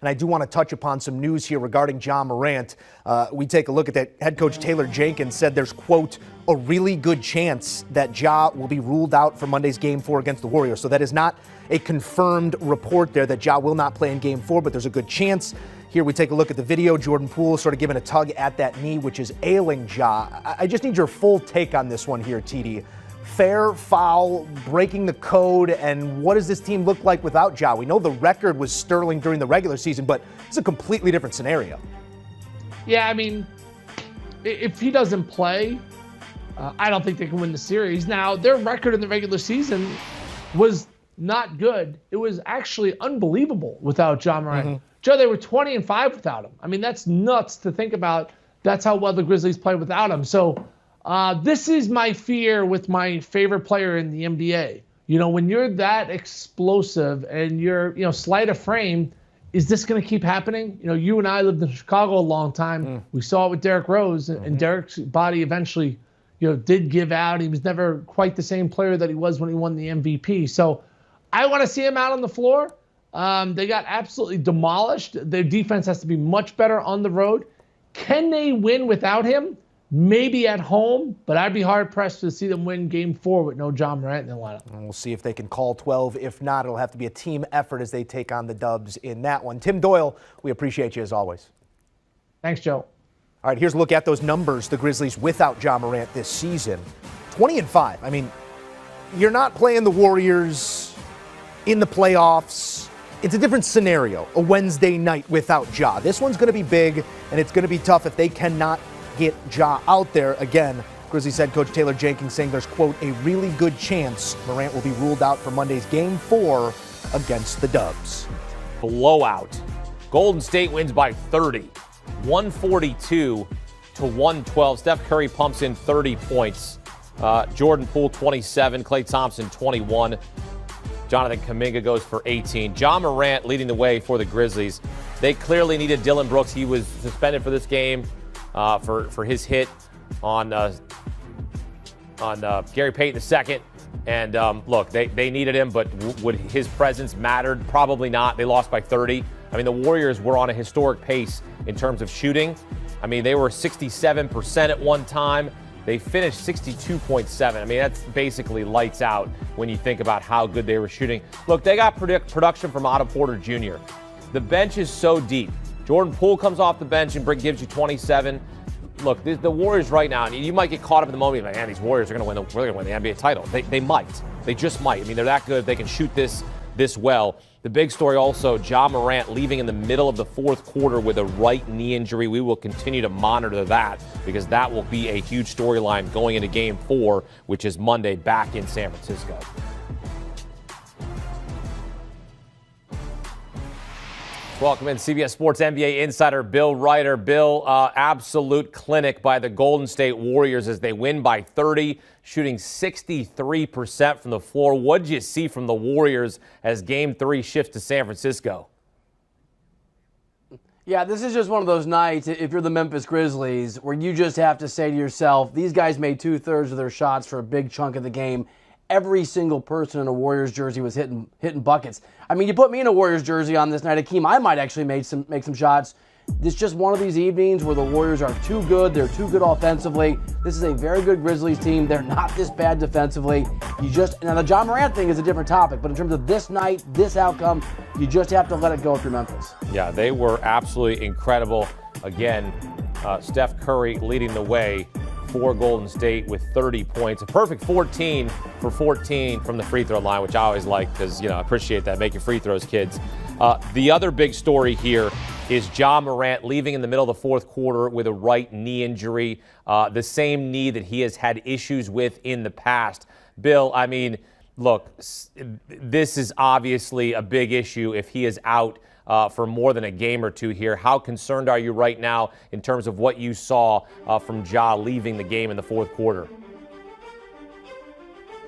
And I do want to touch upon some news here regarding Ja Morant. We take a look at that. Head coach Taylor Jenkins said there's, quote, a really good chance that Ja will be ruled out for Monday's Game 4 against the Warriors. So that is not a confirmed report there that Ja will not play in Game 4, but there's a good chance. Here we take a look at the video. Jordan Poole sort of giving a tug at that knee, which is ailing Ja. I just need your full take on this one here, TD. Fair, foul, breaking the code, and what does this team look like without Ja? We know the record was sterling during the regular season, but it's a completely different scenario. Yeah, I mean, if he doesn't play, I don't think they can win the series. Now, their record in the regular season was not good. It was actually unbelievable without Ja Morant. Mm-hmm. Joe, they were 20-5 without him. I mean, that's nuts to think about. That's how well the Grizzlies played without him. So this is my fear with my favorite player in the NBA. You know, when you're that explosive and you're, slight of frame, is this going to keep happening? You know, you and I lived in Chicago a long time. We saw it with Derrick Rose, and Derrick's body eventually, did give out. He was never quite the same player that he was when he won the MVP. So I want to see him out on the floor. They got absolutely demolished. Their defense has to be much better on the road. Can they win without him? Maybe at home, but I'd be hard-pressed to see them win Game 4 with no Ja Morant in the lineup. And we'll see if they can call 12. If not, it'll have to be a team effort as they take on the Dubs in that one. Tim Doyle, we appreciate you as always. Thanks, Joe. All right, here's a look at those numbers, the Grizzlies without Ja Morant this season. 20-5. I mean, you're not playing the Warriors in the playoffs. It's a different scenario, a Wednesday night without Ja. This one's going to be big, and it's going to be tough if they cannot get Ja out there. Again, Grizzlies head coach Taylor Jenkins saying there's, quote, a really good chance Morant will be ruled out for Monday's Game 4 against the Dubs. Blowout. Golden State wins by 30, 142-112. Steph Curry pumps in 30 points. Jordan Poole, 27. Klay Thompson, 21. Jonathan Kuminga goes for 18. Ja Morant leading the way for the Grizzlies. They clearly needed Dillon Brooks. He was suspended for this game for his hit on Gary Payton II. And look, they needed him, but would his presence mattered? Probably not. They lost by 30. I mean, the Warriors were on a historic pace in terms of shooting. I mean, they were 67% at one time. They finished 62.7. I mean, that's basically lights out when you think about how good they were shooting. Look, they got production from Otto Porter Jr. The bench is so deep. Jordan Poole comes off the bench and gives you 27. Look, the Warriors right now, and you might get caught up in the moment, like, man, these Warriors are going to win the NBA title. They might. They just might. I mean, they're that good. They can shoot this well. The big story also, Ja Morant leaving in the middle of the fourth quarter with a right knee injury. We will continue to monitor that because that will be a huge storyline going into Game 4, which is Monday back in San Francisco. Welcome in CBS Sports NBA insider Bill Reiter. Bill, absolute clinic by the Golden State Warriors as they win by 30, shooting 63% from the floor. What did you see from the Warriors as Game 3 shifts to San Francisco? Yeah, this is just one of those nights, if you're the Memphis Grizzlies, where you just have to say to yourself, these guys made 2/3 of their shots for a big chunk of the game. Every single person in a Warriors jersey was hitting buckets. I mean, you put me in a Warriors jersey on this night, Akeem, I might actually make some shots. It's just one of these evenings where the Warriors are too good. They're too good offensively. This is a very good Grizzlies team. They're not this bad defensively. Now the Ja Morant thing is a different topic, but in terms of this night, this outcome, you just have to let it go if you're Memphis. Yeah, they were absolutely incredible. Again, Steph Curry leading the way for Golden State with 30 points. A perfect 14 for 14 from the free throw line, which I always like because, I appreciate that. Make your free throws, kids. The other big story here is Ja Morant leaving in the middle of the fourth quarter with a right knee injury, the same knee that he has had issues with in the past. Bill, I mean, look, this is obviously a big issue if he is out for more than a game or two here. How concerned are you right now in terms of what you saw from Ja leaving the game in the fourth quarter?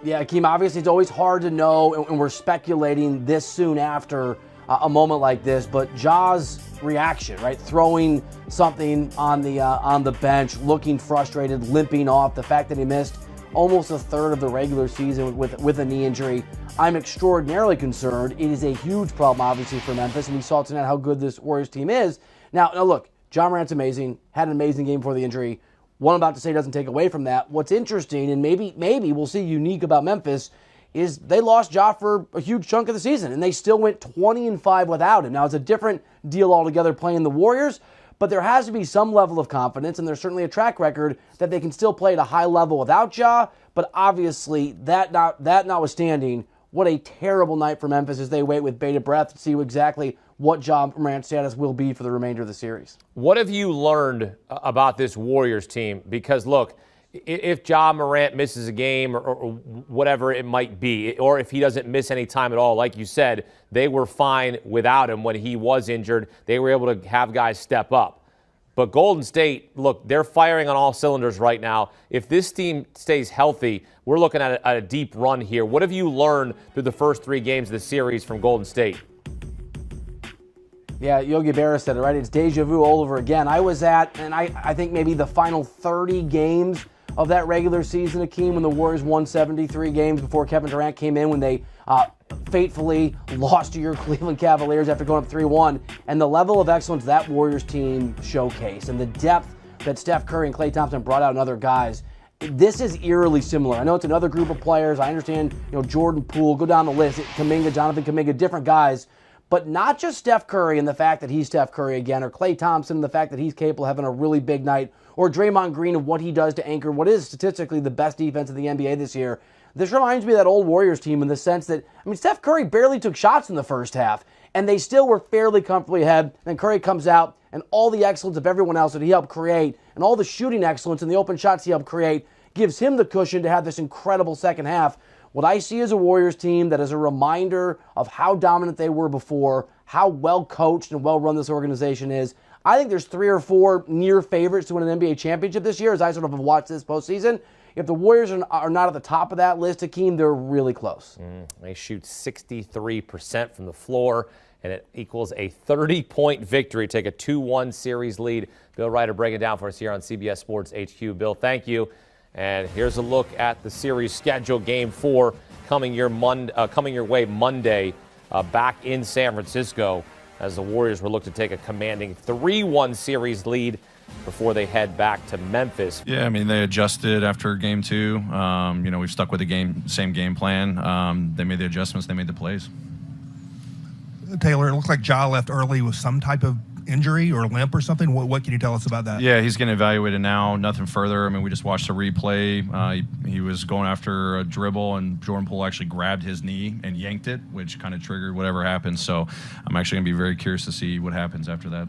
Yeah, Akeem, obviously it's always hard to know, and we're speculating this soon after a moment like this, but Ja's reaction, right? Throwing something on the bench, looking frustrated, limping off, the fact that he missed almost a third of the regular season with a knee injury. I'm extraordinarily concerned. It is a huge problem, obviously, for Memphis, and we saw tonight how good this Warriors team is. Now look, Ja Morant's amazing, had an amazing game before the injury. What I'm about to say doesn't take away from that. What's interesting, and maybe we'll see unique about Memphis, is they lost Ja for a huge chunk of the season, and they still went 20-5 without him. Now, it's a different deal altogether playing the Warriors, but there has to be some level of confidence, and there's certainly a track record that they can still play at a high level without Ja. But obviously, that notwithstanding, what a terrible night for Memphis as they wait with bated breath to see exactly what Ja Morant's status will be for the remainder of the series. What have you learned about this Warriors team? Because, look, if Ja Morant misses a game or whatever it might be, or if he doesn't miss any time at all, like you said, they were fine without him when he was injured. They were able to have guys step up. But Golden State, look, they're firing on all cylinders right now. If this team stays healthy, we're looking at a deep run here. What have you learned through the first 3 games of the series from Golden State? Yeah, Yogi Berra said it, right? It's deja vu all over again. I was at, and I think maybe the final 30 games of that regular season, Akeem, when the Warriors won 73 games before Kevin Durant came in, when they fatefully lost to your Cleveland Cavaliers after going up 3-1, and the level of excellence that Warriors team showcased and the depth that Steph Curry and Klay Thompson brought out in other guys. This is eerily similar. I know it's another group of players. I understand, Jordan Poole, go down the list, Kuminga, Jonathan Kuminga, different guys, but not just Steph Curry and the fact that he's Steph Curry again, or Klay Thompson and the fact that he's capable of having a really big night, or Draymond Green and what he does to anchor what is statistically the best defense in the NBA this year. This reminds me of that old Warriors team in the sense that, Steph Curry barely took shots in the first half, and they still were fairly comfortably ahead. Then Curry comes out, and all the excellence of everyone else that he helped create, and all the shooting excellence and the open shots he helped create, gives him the cushion to have this incredible second half. What I see is a Warriors team that is a reminder of how dominant they were before, how well coached and well run this organization is. I think there's 3 or 4 near favorites to win an NBA championship this year as I sort of have watched this postseason. If the Warriors are not at the top of that list, Akeem, they're really close. They shoot 63% from the floor, and it equals a 30-point victory. Take a 2-1 series lead. Bill Ryder breaking it down for us here on CBS Sports HQ. Bill, thank you. And here's a look at the series schedule. Game 4 coming your way Monday back in San Francisco, as the Warriors will look to take a commanding 3-1 series lead before they head back to Memphis. Yeah, they adjusted after game 2. We've stuck with the same game plan. They made the adjustments, they made the plays. Taylor, it looks like Ja left early with some type of injury or limp or something. What can you tell us about that? Yeah, he's getting evaluated now. Nothing further. We just watched the replay. He was going after a dribble, and Jordan Poole actually grabbed his knee and yanked it, which kind of triggered whatever happened. So I'm actually going to be very curious to see what happens after that.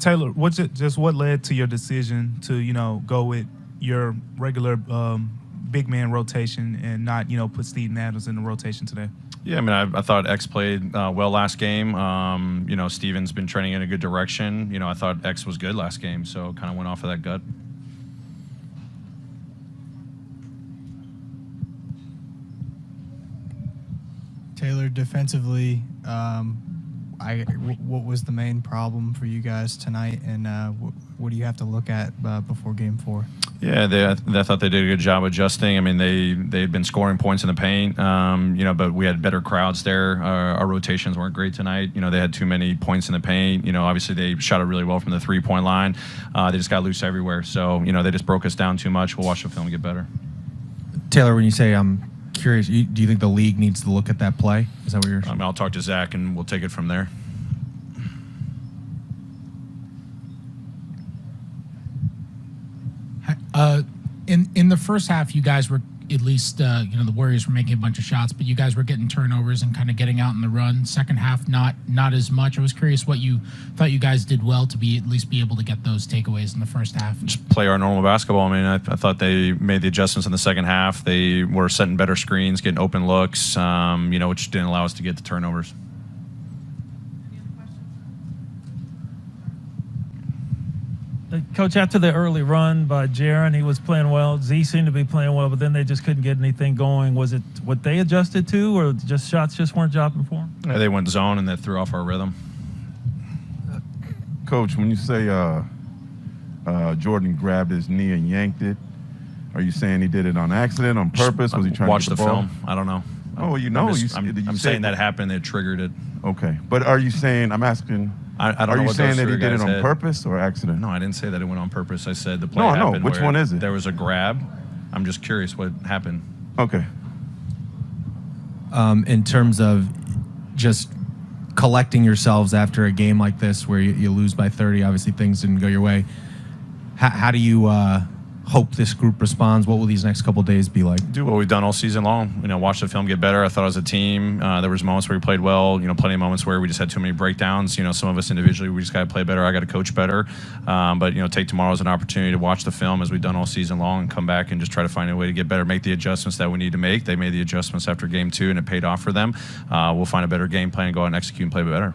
Taylor, what led to your decision to go with your regular big man rotation and not put Steven Adams in the rotation today? Yeah, I thought X played well last game. Steven's been trending in a good direction. I thought X was good last game, so kind of went off of that gut. Taylor, defensively, what was the main problem for you guys tonight, and what do you have to look at before Game 4? Yeah, I thought they did a good job adjusting. They'd been scoring points in the paint, but we had better crowds there. Our rotations weren't great tonight. They had too many points in the paint. Obviously they shot it really well from the three-point line. They just got loose everywhere. So, they just broke us down too much. We'll watch the film and get better. Taylor, when you say I'm curious, do you think the league needs to look at that play? Is that what you're saying? I'll talk to Zach and we'll take it from there. In the first half, you guys were at least, the Warriors were making a bunch of shots, but you guys were getting turnovers and kind of getting out in the run. Second half, not as much. I was curious what you thought you guys did well to at least be able to get those takeaways in the first half. Just play our normal basketball. I thought they made the adjustments in the second half. They were setting better screens, getting open looks, which didn't allow us to get the turnovers. Coach, after the early run by Jaren, he was playing well. Z seemed to be playing well, but then they just couldn't get anything going. Was it what they adjusted to, or just shots just weren't dropping for them? Yeah, they went zone, and that threw off our rhythm. Coach, when you say Jordan grabbed his knee and yanked it, Are you saying he did it on accident, on purpose? Was he trying Watch to the get the ball? film. I don't know. Oh, you know. I'm saying that happened. It triggered it. Okay, but are you saying? I'm asking. I don't know. Are you what saying goes that through he a did it guy's on head. purpose or accident? No, I didn't say that it went on purpose. I said the play No, I know. happened. Which where one is it? There was a grab. I'm just curious what happened. Okay. In terms of just collecting yourselves after a game like this where you lose by 30, obviously things didn't go your way. How do you hope this group responds? What will these next couple days be like? Do what we've done all season long. Watch the film get better. I thought as a team, there was moments where we played well. Plenty of moments where we just had too many breakdowns. Some of us individually, we just got to play better. I got to coach better. But take tomorrow as an opportunity to watch the film as we've done all season long and come back and just try to find a way to get better, make the adjustments that we need to make. They made the adjustments after game 2 and it paid off for them. We'll find a better game plan and go out and execute and play better.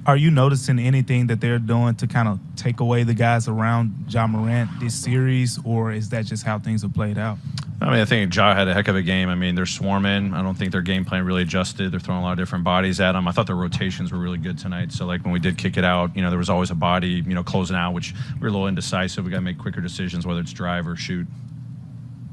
Are you noticing anything that they're doing to kind of take away the guys around Ja Morant this series, or is that just how things have played out? I think Ja had a heck of a game. They're swarming. I don't think their game plan really adjusted. They're throwing a lot of different bodies at them. I thought their rotations were really good tonight. So, when we did kick it out, there was always a body, closing out, which we were a little indecisive. We got to make quicker decisions, whether it's drive or shoot.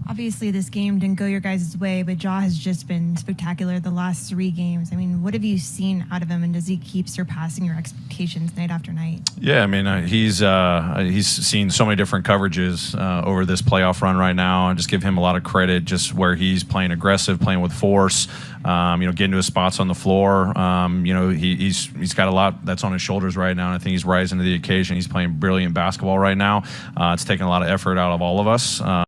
Obviously, this game didn't go your guys' way, but Ja has just been spectacular the last 3 games. What have you seen out of him, and does he keep surpassing your expectations night after night? Yeah, he's seen so many different coverages over this playoff run right now. I just give him a lot of credit, just where he's playing aggressive, playing with force, getting to his spots on the floor. He's got a lot that's on his shoulders right now, and I think he's rising to the occasion. He's playing brilliant basketball right now. It's taking a lot of effort out of all of us.